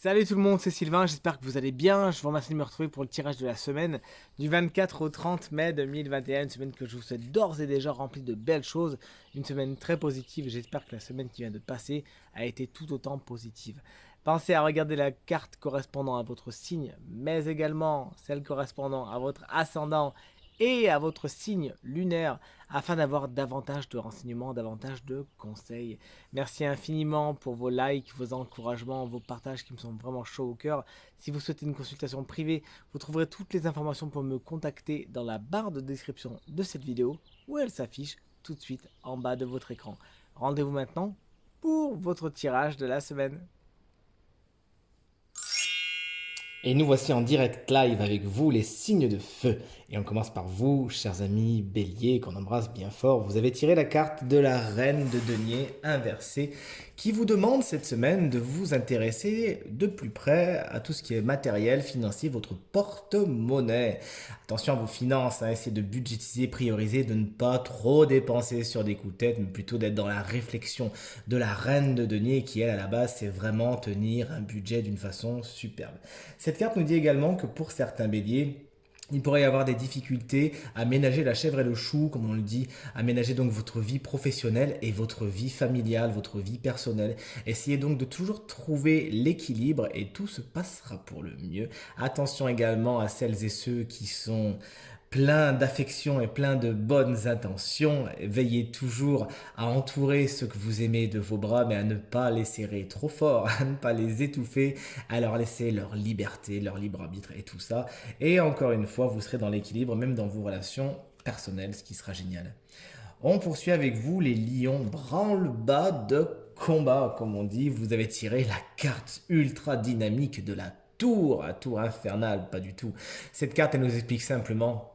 Salut tout le monde, c'est Sylvain, j'espère que vous allez bien. Je vous remercie de me retrouver pour le tirage de la semaine du 24 au 30 mai 2021, une semaine que je vous souhaite d'ores et déjà remplie de belles choses, une semaine très positive et j'espère que la semaine qui vient de passer a été tout autant positive. Pensez à regarder la carte correspondant à votre signe, mais également celle correspondant à votre ascendant et à votre signe lunaire afin d'avoir davantage de renseignements, davantage de conseils. Merci infiniment pour vos likes, vos encouragements, vos partages qui me sont vraiment chauds au cœur. Si vous souhaitez une consultation privée, vous trouverez toutes les informations pour me contacter dans la barre de description de cette vidéo où elle s'affiche tout de suite en bas de votre écran. Rendez-vous maintenant pour votre tirage de la semaine. Et nous voici en direct live avec vous, les signes de feu. Et on commence par vous, chers amis béliers, qu'on embrasse bien fort. Vous avez tiré la carte de la reine de denier inversée qui vous demande cette semaine de vous intéresser de plus près à tout ce qui est matériel, financier, votre porte-monnaie. Attention à vos finances, essayez de budgétiser, prioriser, de ne pas trop dépenser sur des coups de tête, mais plutôt d'être dans la réflexion de la reine de denier qui, elle, à la base, c'est vraiment tenir un budget d'une façon superbe. Cette carte nous dit également que pour certains béliers, il pourrait y avoir des difficultés à ménager la chèvre et le chou, comme on le dit, à ménager donc votre vie professionnelle et votre vie familiale, votre vie personnelle. Essayez donc de toujours trouver l'équilibre et tout se passera pour le mieux. Attention également à celles et ceux qui sont plein d'affection et plein de bonnes intentions. Veillez toujours à entourer ceux que vous aimez de vos bras, mais à ne pas les serrer trop fort, à ne pas les étouffer, à leur laisser leur liberté, leur libre arbitre et tout ça. Et encore une fois, vous serez dans l'équilibre, même dans vos relations personnelles, ce qui sera génial. On poursuit avec vous les lions branle-bas de combat, comme on dit. Vous avez tiré la carte ultra dynamique de la tour infernale, pas du tout. Cette carte, elle nous explique simplement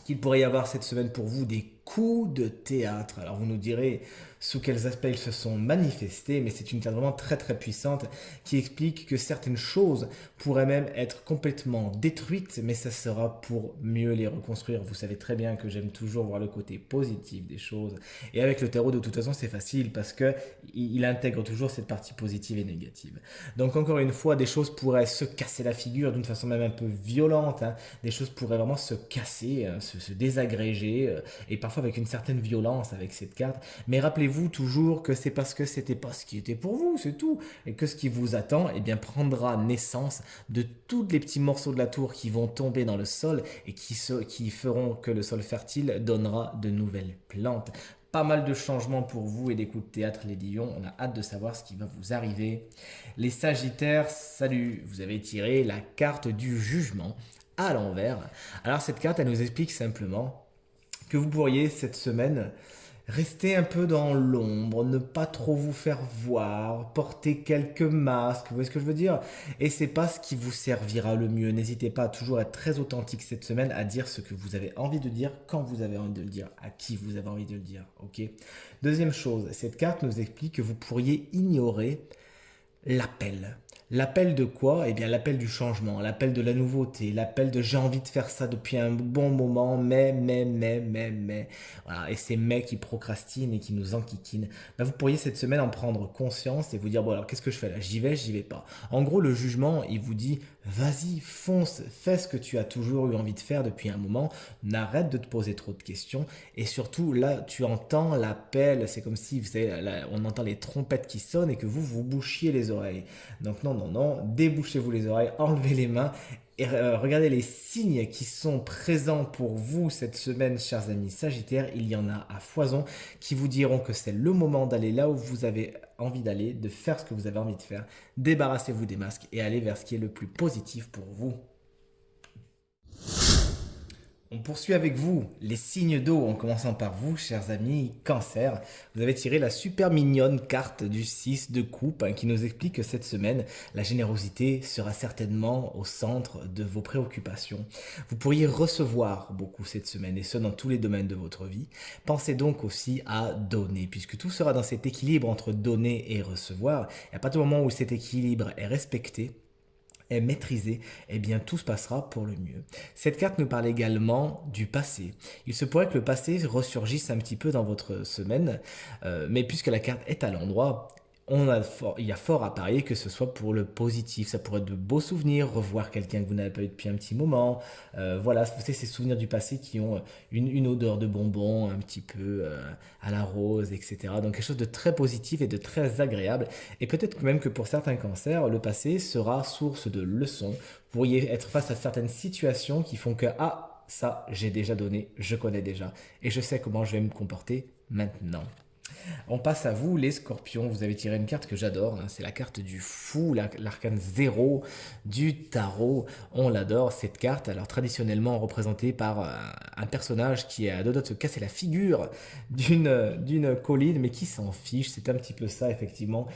qu'il pourrait y avoir cette semaine pour vous des coups de théâtre. Alors vous nous direz sous quels aspects ils se sont manifestés, mais c'est une carte vraiment très très puissante qui explique que certaines choses pourraient même être complètement détruites, mais ça sera pour mieux les reconstruire. Vous savez très bien que j'aime toujours voir le côté positif des choses. Et avec le tarot, de toute façon, c'est facile parce que il intègre toujours cette partie positive et négative. Donc encore une fois, des choses pourraient se casser la figure d'une façon même un peu violente. Des choses pourraient vraiment se casser, se désagréger, et parfois avec une certaine violence avec cette carte. Mais rappelez-vous toujours que c'est parce que c'était pas ce qui était pour vous, c'est tout. Et que ce qui vous attend, eh bien, prendra naissance de tous les petits morceaux de la tour qui vont tomber dans le sol et qui feront que le sol fertile donnera de nouvelles plantes. Pas mal de changements pour vous et des coups de théâtre, les lions. On a hâte de savoir ce qui va vous arriver. Les sagittaires, salut. Vous avez tiré la carte du jugement à l'envers. Alors cette carte, elle nous explique simplement que vous pourriez cette semaine rester un peu dans l'ombre, ne pas trop vous faire voir, porter quelques masques, vous voyez ce que je veux dire? Et c'est pas ce qui vous servira le mieux. N'hésitez pas à toujours être très authentique cette semaine, à dire ce que vous avez envie de dire, quand vous avez envie de le dire, à qui vous avez envie de le dire, ok? Deuxième chose, cette carte nous explique que vous pourriez ignorer l'appel. L'appel de quoi? Eh bien l'appel du changement, l'appel de la nouveauté, l'appel de j'ai envie de faire ça depuis un bon moment, mais. Voilà, et ces mais qui procrastinent et qui nous enquiquinent. Ben, vous pourriez cette semaine en prendre conscience et vous dire, bon alors qu'est-ce que je fais là? J'y vais pas. En gros, le jugement, il vous dit, vas-y, fonce, fais ce que tu as toujours eu envie de faire depuis un moment, n'arrête de te poser trop de questions et surtout là, tu entends l'appel, c'est comme si, vous savez, là, on entend les trompettes qui sonnent et que vous bouchiez les oreilles. Donc non, débouchez-vous les oreilles, enlevez les mains et regardez les signes qui sont présents pour vous cette semaine, chers amis Sagittaires. Il y en a à foison qui vous diront que c'est le moment d'aller là où vous avez envie d'aller, de faire ce que vous avez envie de faire. Débarrassez-vous des masques et allez vers ce qui est le plus positif pour vous. On poursuit avec vous les signes d'eau en commençant par vous, chers amis Cancer. Vous avez tiré la super mignonne carte du 6 de coupe qui nous explique que cette semaine, la générosité sera certainement au centre de vos préoccupations. Vous pourriez recevoir beaucoup cette semaine et ce dans tous les domaines de votre vie. Pensez donc aussi à donner puisque tout sera dans cet équilibre entre donner et recevoir. Et à partir du moment où cet équilibre est respecté, est maîtrisé, eh bien tout se passera pour le mieux. Cette carte nous parle également du passé. Il se pourrait que le passé ressurgisse un petit peu dans votre semaine, mais puisque la carte est à l'endroit, il y a fort à parier que ce soit pour le positif. Ça pourrait être de beaux souvenirs, revoir quelqu'un que vous n'avez pas eu depuis un petit moment. Voilà, c'est ces souvenirs du passé qui ont une odeur de bonbons, un petit peu à la rose, etc. Donc quelque chose de très positif et de très agréable. Et peut-être même que pour certains cancers, le passé sera source de leçons. Vous pourriez être face à certaines situations qui font que, ah, ça, j'ai déjà donné, je connais déjà, et je sais comment je vais me comporter maintenant. On passe à vous, les scorpions. Vous avez tiré une carte que j'adore, hein. C'est la carte du fou, l'arcane zéro du tarot. On l'adore, cette carte. Alors, traditionnellement représentée par un personnage qui est à deux doigts de se casser la figure d'une colline, mais qui s'en fiche. C'est un petit peu ça, effectivement,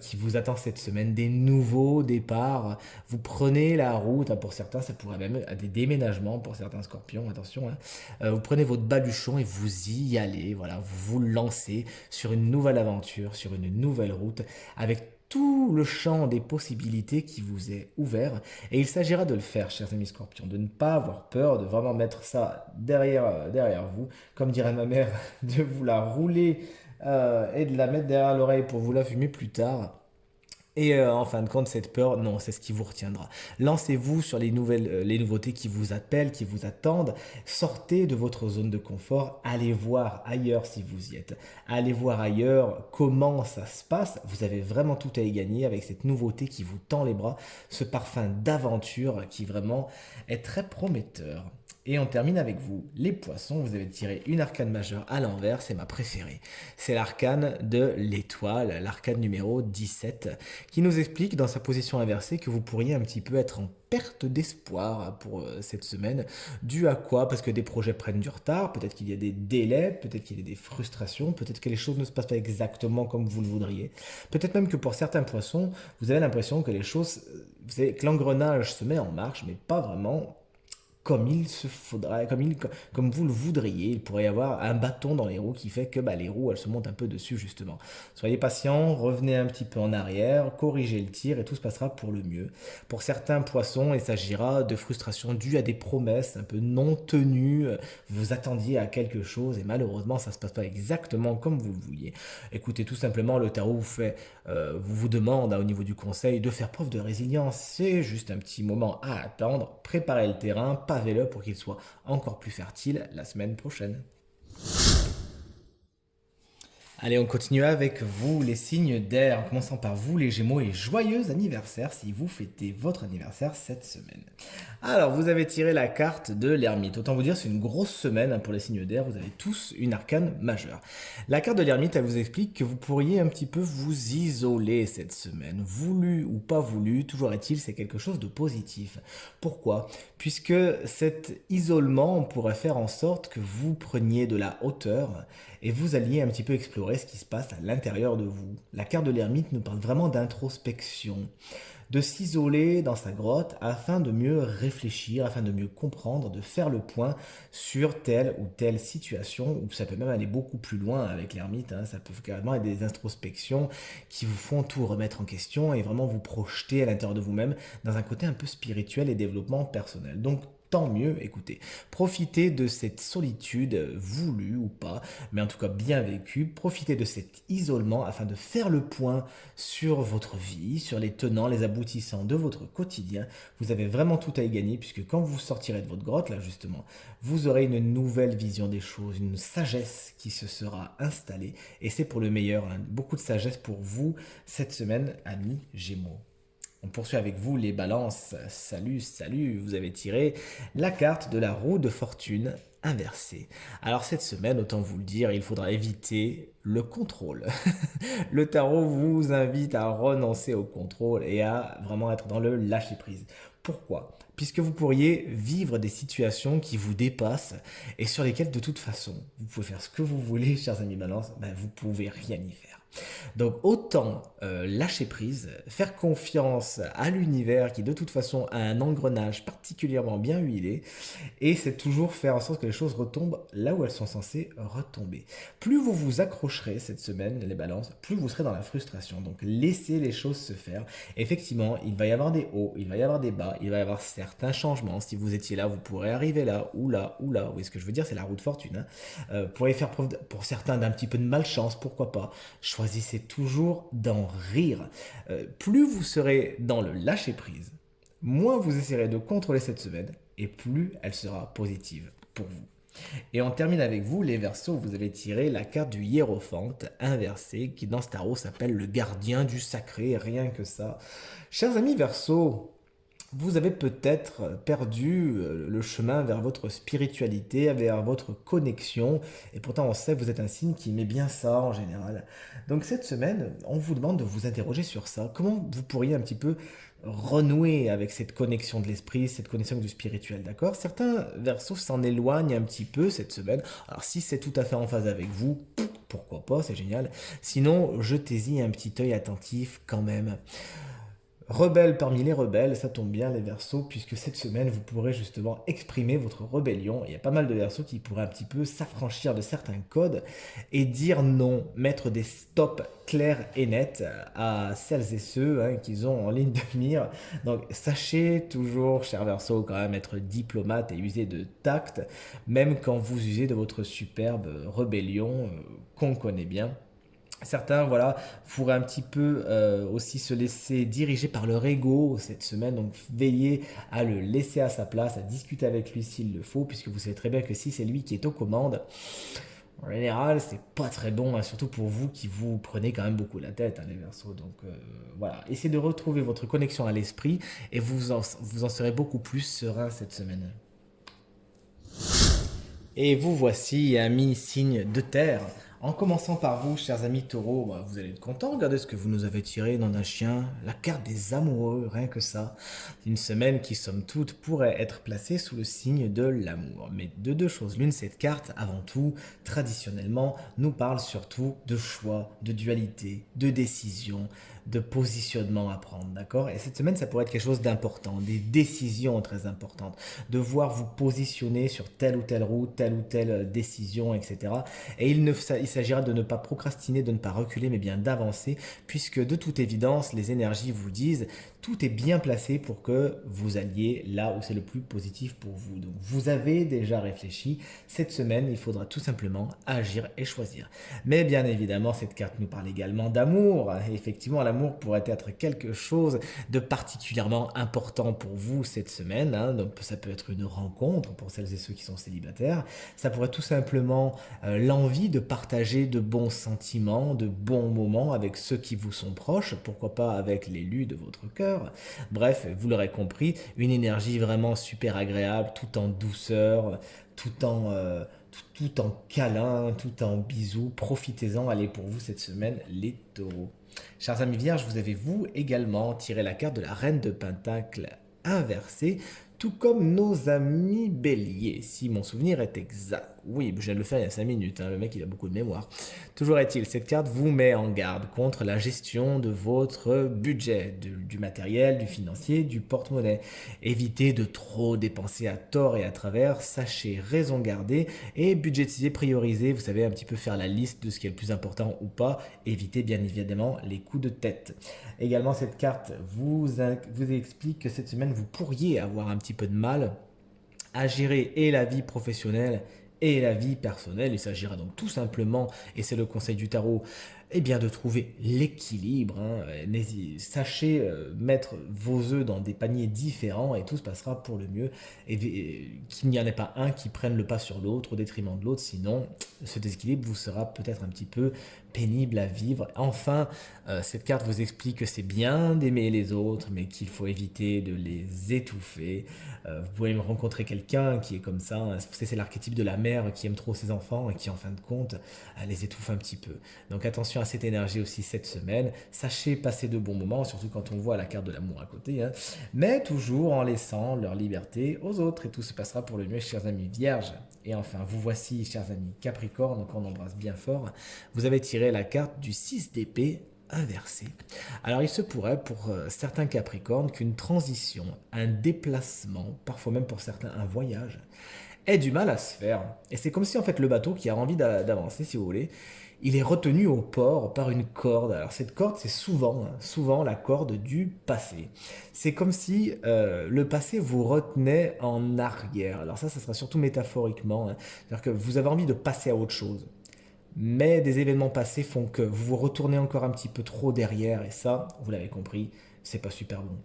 qui vous attend cette semaine. Des nouveaux départs. Vous prenez la route, hein, pour certains, ça pourrait même être des déménagements pour certains scorpions, attention, hein. Vous prenez votre baluchon et vous y allez. Voilà, vous vous lancez sur une nouvelle aventure, sur une nouvelle route, avec tout le champ des possibilités qui vous est ouvert. Et il s'agira de le faire, chers amis scorpions, de ne pas avoir peur, de vraiment mettre ça derrière vous, comme dirait ma mère, de vous la rouler et de la mettre derrière l'oreille pour vous la fumer plus tard. Et en fin de compte, cette peur, non, c'est ce qui vous retiendra. Lancez-vous sur les nouveautés qui vous appellent, qui vous attendent. Sortez de votre zone de confort. Allez voir ailleurs si vous y êtes. Allez voir ailleurs comment ça se passe. Vous avez vraiment tout à y gagner avec cette nouveauté qui vous tend les bras. Ce parfum d'aventure qui vraiment est très prometteur. Et on termine avec vous, les poissons. Vous avez tiré une arcane majeure à l'envers, c'est ma préférée. C'est l'arcane de l'étoile, l'arcane numéro 17, qui nous explique dans sa position inversée que vous pourriez un petit peu être en perte d'espoir pour cette semaine. Dû à quoi? Parce que des projets prennent du retard, peut-être qu'il y a des délais, peut-être qu'il y a des frustrations, peut-être que les choses ne se passent pas exactement comme vous le voudriez. Peut-être même que pour certains poissons, vous avez l'impression que les choses, vous savez, que l'engrenage se met en marche, mais pas vraiment comme il se faudrait, comme vous le voudriez. Il pourrait y avoir un bâton dans les roues qui fait que les roues, elles se montent un peu dessus, justement. Soyez patient, revenez un petit peu en arrière, corrigez le tir et tout se passera pour le mieux. Pour certains poissons, il s'agira de frustrations dues à des promesses un peu non tenues. Vous attendiez à quelque chose et malheureusement, ça ne se passe pas exactement comme vous le vouliez. Écoutez, tout simplement, le tarot vous demande, au niveau du conseil, de faire preuve de résilience. C'est juste un petit moment à attendre. Préparez le terrain, pavez-le pour qu'il soit encore plus fertile la semaine prochaine. Allez, on continue avec vous, les signes d'air, en commençant par vous, les Gémeaux, et joyeux anniversaire si vous fêtez votre anniversaire cette semaine. Alors, vous avez tiré la carte de l'ermite. Autant vous dire, c'est une grosse semaine, hein, pour les signes d'air. Vous avez tous une arcane majeure. La carte de l'ermite, elle vous explique que vous pourriez un petit peu vous isoler cette semaine. Voulu ou pas voulu, toujours est-il, c'est quelque chose de positif. Pourquoi? Puisque cet isolement, on pourrait faire en sorte que vous preniez de la hauteur et vous alliez un petit peu explorer ce qui se passe à l'intérieur de vous. La carte de l'ermite nous parle vraiment d'introspection, de s'isoler dans sa grotte afin de mieux réfléchir, afin de mieux comprendre, de faire le point sur telle ou telle situation, ou ça peut même aller beaucoup plus loin avec l'ermite, hein. Ça peut carrément être des introspections qui vous font tout remettre en question et vraiment vous projeter à l'intérieur de vous-même dans un côté un peu spirituel et développement personnel. Donc tant mieux, écoutez, profitez de cette solitude, voulue ou pas, mais en tout cas bien vécue, profitez de cet isolement afin de faire le point sur votre vie, sur les tenants, les aboutissants de votre quotidien. Vous avez vraiment tout à y gagner puisque quand vous sortirez de votre grotte, là justement, vous aurez une nouvelle vision des choses, une sagesse qui se sera installée et c'est pour le meilleur, hein. Beaucoup de sagesse pour vous cette semaine, amis Gémeaux. On poursuit avec vous les balances. Salut, salut, vous avez tiré la carte de la roue de fortune inversée. Alors cette semaine, autant vous le dire, il faudra éviter le contrôle. Le tarot vous invite à renoncer au contrôle et à vraiment être dans le lâcher-prise. Pourquoi? Puisque vous pourriez vivre des situations qui vous dépassent et sur lesquelles de toute façon, vous pouvez faire ce que vous voulez, chers amis balance, vous pouvez rien y faire. Donc autant lâcher prise, faire confiance à l'univers qui de toute façon a un engrenage particulièrement bien huilé et c'est toujours faire en sorte que les choses retombent là où elles sont censées retomber. Plus vous vous accrocherez cette semaine, les balances, plus vous serez dans la frustration. Donc laissez les choses se faire. Effectivement, il va y avoir des hauts, il va y avoir des bas, il va y avoir certains changements. Si vous étiez là, vous pourrez arriver là ou là ou là. Vous voyez ce que je veux dire, c'est la roue de fortune, hein. Vous pourriez faire preuve pour certains d'un petit peu de malchance, pourquoi pas. choisissez toujours d'en rire. Plus vous serez dans le lâcher-prise, moins vous essaierez de contrôler cette semaine et plus elle sera positive pour vous. Et on termine avec vous, les Verseaux. Vous avez tiré la carte du Hiérophante inversé qui dans ce tarot s'appelle le gardien du sacré, rien que ça. Chers amis Verseaux, vous avez peut-être perdu le chemin vers votre spiritualité, vers votre connexion, et pourtant on sait que vous êtes un signe qui aimait bien ça en général. Donc cette semaine, on vous demande de vous interroger sur ça. Comment vous pourriez un petit peu renouer avec cette connexion de l'esprit, cette connexion du spirituel, d'accord? Certains Verseaux s'en éloignent un petit peu cette semaine. Alors si c'est tout à fait en phase avec vous, pourquoi pas, c'est génial. Sinon, jetez-y un petit œil attentif quand même. Rebelle parmi les rebelles, ça tombe bien les Verseaux, puisque cette semaine vous pourrez justement exprimer votre rébellion. Il y a pas mal de Verseaux qui pourraient un petit peu s'affranchir de certains codes et dire non, mettre des stops clairs et nets à celles et ceux qu'ils ont en ligne de mire. Donc sachez toujours, cher Verseau, quand même être diplomate et user de tact, même quand vous usez de votre superbe rébellion qu'on connaît bien. Certains, voilà, pourraient un petit peu aussi se laisser diriger par leur ego cette semaine, donc veillez à le laisser à sa place, à discuter avec lui s'il le faut, puisque vous savez très bien que si c'est lui qui est aux commandes, en général, c'est pas très bon, surtout pour vous qui vous prenez quand même beaucoup la tête, les Verseaux. Donc voilà, essayez de retrouver votre connexion à l'esprit et vous en serez beaucoup plus serein cette semaine. Et vous voici, amis signes de terre. En commençant par vous, chers amis taureaux, vous allez être contents. Regardez ce que vous nous avez tiré dans un chien. La carte des amoureux, rien que ça. Une semaine qui, somme toute, pourrait être placée sous le signe de l'amour. Mais de deux choses l'une, cette carte, avant tout, traditionnellement, nous parle surtout de choix, de dualité, de décision, de positionnement à prendre, d'accord? Et cette semaine, ça pourrait être quelque chose d'important, des décisions très importantes, devoir vous positionner sur telle ou telle route, telle ou telle décision, etc. Et il s'agira de ne pas procrastiner, de ne pas reculer, mais bien d'avancer, puisque de toute évidence, les énergies vous disent tout est bien placé pour que vous alliez là où c'est le plus positif pour vous. Donc vous avez déjà réfléchi. Cette semaine, il faudra tout simplement agir et choisir. Mais bien évidemment, cette carte nous parle également d'amour. Et effectivement, l'amour pourrait être quelque chose de particulièrement important pour vous cette semaine. Donc ça peut être une rencontre pour celles et ceux qui sont célibataires. Ça pourrait tout simplement l'envie de partager de bons sentiments, de bons moments avec ceux qui vous sont proches. Pourquoi pas avec l'élu de votre cœur. Bref, vous l'aurez compris, une énergie vraiment super agréable, tout en douceur, tout en câlin, tout en bisous. Profitez-en, allez pour vous cette semaine, les taureaux. Chers amis vierges, vous avez vous également tiré la carte de la reine de Pentacle inversée, tout comme nos amis béliers, si mon souvenir est exact. Oui, je viens de le faire il y a 5 minutes, le mec il a beaucoup de mémoire. Toujours est-il, cette carte vous met en garde contre la gestion de votre budget, du matériel, du financier, du porte-monnaie. Évitez de trop dépenser à tort et à travers, sachez raison garder et budgétiser, prioriser, vous savez un petit peu faire la liste de ce qui est le plus important ou pas. Évitez bien évidemment les coups de tête. Également cette carte vous explique que cette semaine vous pourriez avoir un petit peu de mal à gérer et la vie professionnelle et la vie personnelle. Il s'agira donc tout simplement, et c'est le conseil du tarot, eh bien de trouver l'équilibre. Sachez mettre vos œufs dans des paniers différents et tout se passera pour le mieux. Et qu'il n'y en ait pas un qui prenne le pas sur l'autre au détriment de l'autre, sinon ce déséquilibre vous sera peut-être un petit peu pénible à vivre. Enfin, cette carte vous explique que c'est bien d'aimer les autres, mais qu'il faut éviter de les étouffer. Vous pouvez me rencontrer quelqu'un qui est comme ça. C'est l'archétype de la mère qui aime trop ses enfants et qui, en fin de compte, les étouffe un petit peu. Donc attention à cette énergie aussi cette semaine. Sachez passer de bons moments, surtout quand on voit la carte de l'amour à côté, mais toujours en laissant leur liberté aux autres. Et tout se passera pour le mieux, chers amis vierges. Et enfin, vous voici, chers amis Capricorne, qu'on embrasse bien fort. Vous avez tiré la carte du 6 d'épée inversé. Alors il se pourrait pour certains Capricornes qu'une transition, un déplacement, parfois même pour certains un voyage, ait du mal à se faire. Et c'est comme si en fait le bateau qui a envie d'avancer, si vous voulez, il est retenu au port par une corde. Alors cette corde, c'est souvent la corde du passé. C'est comme si le passé vous retenait en arrière. Alors ça sera surtout métaphoriquement. C'est-à-dire que vous avez envie de passer à autre chose. mais des événements passés font que vous vous retournez encore un petit peu trop derrière, et ça, vous l'avez compris, c'est pas super bon.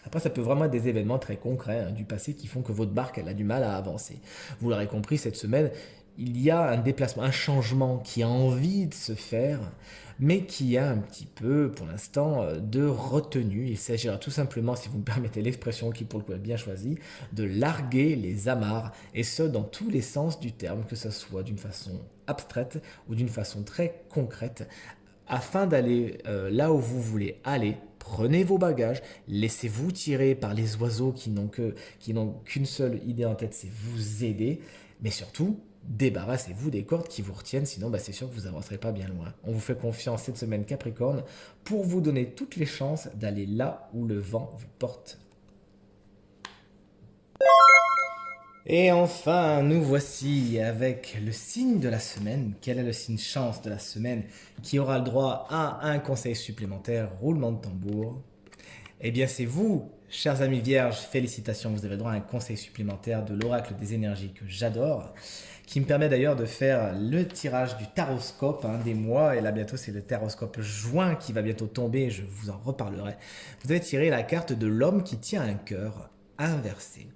Après, ça peut vraiment être des événements très concrets du passé qui font que votre barque, elle a du mal à avancer. Vous l'aurez compris, cette semaine, il y a un déplacement, un changement qui a envie de se faire, mais qui a un petit peu, pour l'instant, de retenue. Il s'agira tout simplement, si vous me permettez l'expression qui pour le coup est bien choisie, de larguer les amarres, et ce, dans tous les sens du terme, que ce soit d'une façon abstraite ou d'une façon très concrète, afin d'aller là où vous voulez aller. Prenez vos bagages, laissez-vous tirer par les oiseaux qui n'ont qu'une seule idée en tête, c'est vous aider, mais surtout, débarrassez-vous des cordes qui vous retiennent, sinon c'est sûr que vous n'avancerez pas bien loin. On vous fait confiance cette semaine Capricorne pour vous donner toutes les chances d'aller là où le vent vous porte. Et enfin, nous voici avec le signe de la semaine. Quel est le signe chance de la semaine qui aura le droit à un conseil supplémentaire? Roulement de tambour. Eh bien, c'est vous, chers amis vierges. Félicitations, vous avez le droit à un conseil supplémentaire de l'oracle des énergies que j'adore, qui me permet d'ailleurs de faire le tirage du taroscope des mois. Et là, bientôt, c'est le taroscope juin qui va bientôt tomber. Je vous en reparlerai. Vous avez tiré la carte de l'homme qui tient un cœur inversé.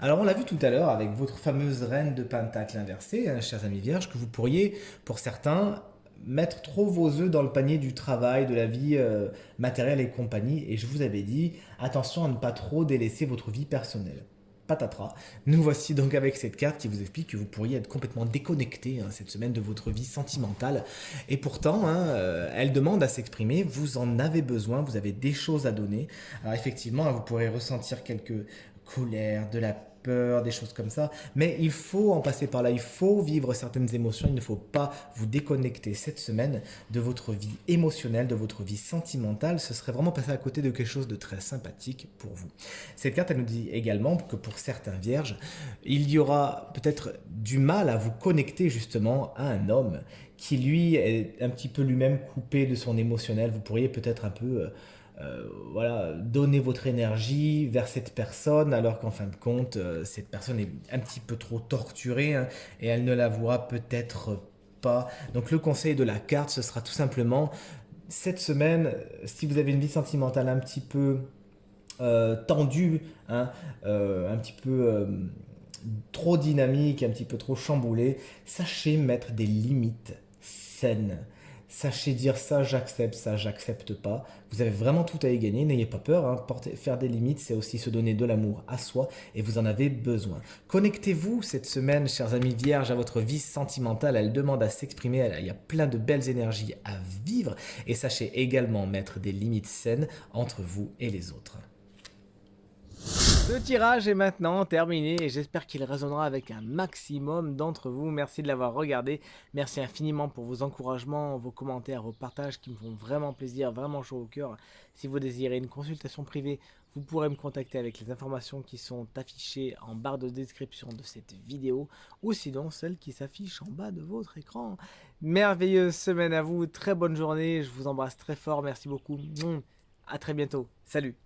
Alors on l'a vu tout à l'heure avec votre fameuse reine de pentacle inversée, chers amis vierges, que vous pourriez, pour certains, mettre trop vos œufs dans le panier du travail, de la vie matérielle et compagnie. Et je vous avais dit, attention à ne pas trop délaisser votre vie personnelle. Patatras. Nous voici donc avec cette carte qui vous explique que vous pourriez être complètement déconnecté cette semaine de votre vie sentimentale. Et pourtant, elle demande à s'exprimer, vous en avez besoin, vous avez des choses à donner. Alors effectivement, vous pourrez ressentir quelques colères, de la peur, des choses comme ça. Mais il faut en passer par là, il faut vivre certaines émotions, il ne faut pas vous déconnecter cette semaine de votre vie émotionnelle, de votre vie sentimentale. Ce serait vraiment passer à côté de quelque chose de très sympathique pour vous. Cette carte, elle nous dit également que pour certains vierges, il y aura peut-être du mal à vous connecter justement à un homme qui lui est un petit peu lui-même coupé de son émotionnel. Vous pourriez peut-être un peu donner votre énergie vers cette personne alors qu'en fin de compte, cette personne est un petit peu trop torturée et elle ne l'avouera peut-être pas. Donc le conseil de la carte, ce sera tout simplement cette semaine, si vous avez une vie sentimentale un petit peu tendue, un petit peu trop dynamique, un petit peu trop chamboulée, sachez mettre des limites saines. Sachez dire ça j'accepte pas. Vous avez vraiment tout à y gagner, n'ayez pas peur. Faire des limites, c'est aussi se donner de l'amour à soi et vous en avez besoin. Connectez-vous cette semaine, chers amis vierges, à votre vie sentimentale. Elle demande à s'exprimer, il y a plein de belles énergies à vivre et sachez également mettre des limites saines entre vous et les autres. Le tirage est maintenant terminé et j'espère qu'il résonnera avec un maximum d'entre vous. Merci de l'avoir regardé. Merci infiniment pour vos encouragements, vos commentaires, vos partages qui me font vraiment plaisir, vraiment chaud au cœur. Si vous désirez une consultation privée, vous pourrez me contacter avec les informations qui sont affichées en barre de description de cette vidéo ou sinon celles qui s'affichent en bas de votre écran. Merveilleuse semaine à vous, très bonne journée, je vous embrasse très fort, merci beaucoup. À très bientôt, salut.